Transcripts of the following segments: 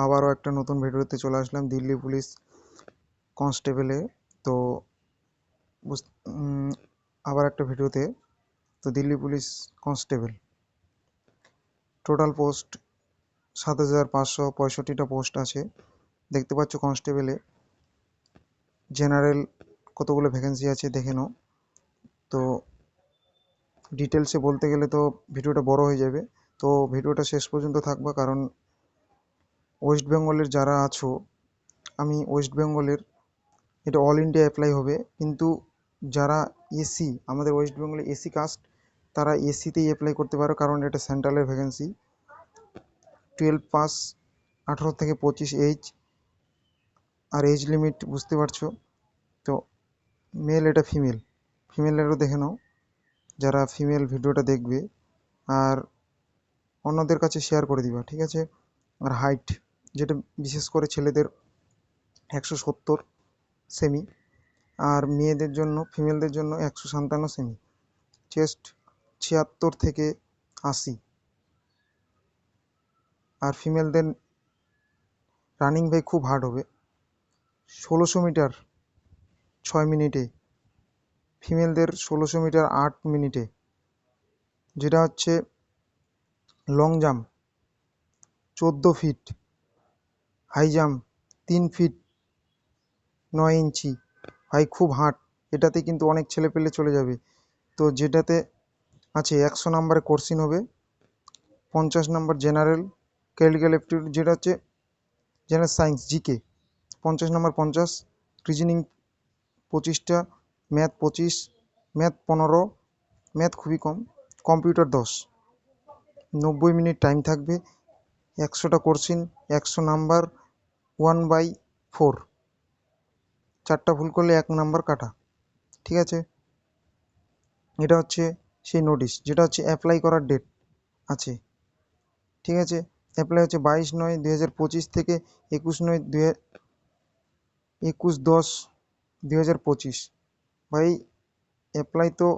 আবারও একটা নতুন ভিডিওতে চলে আসলাম দিল্লি পুলিশ কনস্টেবলে। তো আবার একটা ভিডিওতে। তো Delhi police constable total post ৭,৫৬৫টা পোস্ট আছে। দেখতে পাচ্ছ কনস্টেবলে জেনারেল কতগুলো ভ্যাকেন্সি আছে দেখে নাও। তো ডিটেলসে বলতে গেলে তো ভিডিওটা বড় হয়ে যাবে, তো ভিডিওটা শেষ পর্যন্ত থাকবা, কারণ ওয়েস্ট বেঙ্গলের যারা আছো, আমি ওয়েস্ট বেঙ্গলের, এটা অল ইন্ডিয়া অ্যাপ্লাই হবে, কিন্তু যারা এসি, আমাদের ওয়েস্ট বেঙ্গলে এসি কাস্ট, তারা এসিতেই অ্যাপ্লাই করতে পারো, কারণ এটা সেন্ট্রালের ভ্যাকেন্সি। 12 পাস, 18 থেকে 25 এইজ, আর এজ লিমিট বুঝতে পারছো। তো মেল, এটা ফিমেলেরও দেখে নাও যারা ফিমেল ভিডিওটা দেখবে, আর অন্যদের কাছে শেয়ার করে দিবা, ঠিক আছে। আর হাইট, যেটা বিশেষ করে ছেলেদের 170 সেমি, আর মেয়েদের জন্য, ফিমেলদের জন্য 157 সেমি। চেস্ট 76 থেকে 80। আর ফিমেলদের রানিং ভাই খুব হার্ড হবে, 1600 মিটার 6 মিনিটে, ফিমেলদের 1600 মিটার 8 মিনিটে, যেটা হচ্ছে long jump 14 feet, high jump 3 feet 9 inch. ভাই খুব হার্ড, এটাতে কিন্তু অনেক ছেলে পেলে চলে যাবে। তো যেটাতে আছে 100 নাম্বারে কোশ্চিন হবে, 50 নাম্বার জেনারেল ক্যালিক্যাল অ্যাপটিটিউড, যেটা হচ্ছে general science GK 50 number, 50 reasoning 25টা, ম্যাথ 25, ম্যাথ 15, ম্যাথ খুবই কম, কম্পিউটার 10। 90 মিনিট টাইম থাকবে, 100টা কোশ্চিন, 100 নাম্বার, 1/4, 4টা ভুল করলে 1 নাম্বার কাটা, ঠিক আছে। এটা হচ্ছে সেই নোটিশ, যেটা হচ্ছে অ্যাপ্লাই করার ডেট আছে, ঠিক আছে। অ্যাপ্লাই হচ্ছে 22/9/2025 থেকে 21/10/2025। ভাই অ্যাপ্লাই তো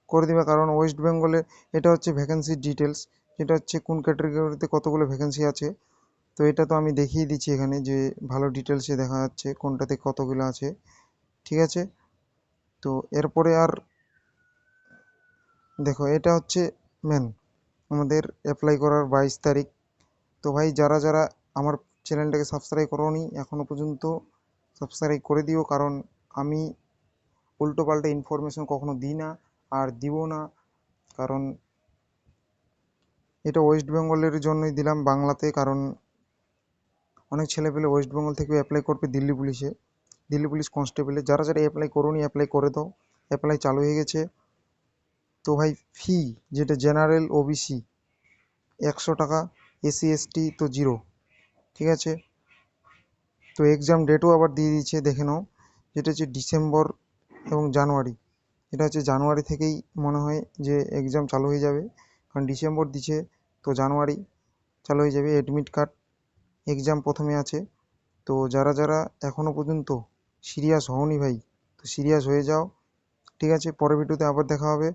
করে দিবা, কারণ ওয়েস্ট বেঙ্গলে এটা হচ্ছে ভ্যাকেন্সির ডিটেলস, যেটা হচ্ছে কোন ক্যাটাগরিতে কতগুলো ভ্যাকেন্সি আছে। তো এটা তো আমি দেখিয়ে দিচ্ছি এখানে, যে ভালো ডিটেলসে দেখা যাচ্ছে কোনটাতে কতগুলো আছে, ঠিক আছে। তো এরপরে আর দেখো, এটা হচ্ছে মেন আমাদের অ্যাপ্লাই করার 22 তারিখ। তো ভাই যারা যারা আমার চ্যানেলটাকে সাবস্ক্রাইব করোনি এখনও পর্যন্ত, সাবস্ক্রাইব করে দিও, কারণ আমি উল্টোপাল্টা ইনফরমেশন কখনো দিই না, আর দিব না। কারণ এটা ওয়েস্ট বেঙ্গলের জন্যই দিলাম বাংলাতে, কারণ অনেক ছেলেপেলে ওয়েস্ট বেঙ্গল থেকে অ্যাপ্লাই করবে দিল্লি পুলিশে, দিল্লি পুলিশ কনস্টেবলে। যারা যারা অ্যাপ্লাই করোনি অ্যাপ্লাই করে দাও, অ্যাপ্লাই চালু হয়ে গেছে। তো ভাই ফি, যেটা জেনারেল ওবিসি 100 টাকা, এসসি এসটি তো 0, ঠিক আছে। তো এক্সাম ডেটও আবার দিয়ে দিয়েছে, দেখে নাও, যেটা হচ্ছে ডিসেম্বর এবং জানুয়ারি। এটা হচ্ছে জানুয়ারি থেকেই মনে হয় যে এক্সাম চালু হয়ে যাবে, কারণ ডিসেম্বর দিছে, তো জানুয়ারি চালু হয়ে যাবে। অ্যাডমিট কার্ড, এক্সাম প্রথমে আছে। তো যারা যারা এখনও পর্যন্ত সিরিয়াস হওনি ভাই, তো সিরিয়াস হয়ে যাও, ঠিক আছে। পরের ভিডিওতে আবার দেখা হবে।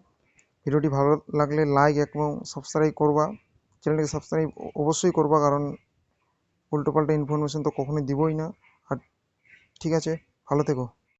ভিডিওটি ভালো লাগলে লাইক এবং সাবস্ক্রাইব করবা, চ্যানেলটাকে সাবস্ক্রাইব অবশ্যই করবা, কারণ উল্টোপাল্টা ইনফরমেশন তো কখনোই দিবই না। আর ঠিক আছে, ভালো থেকো।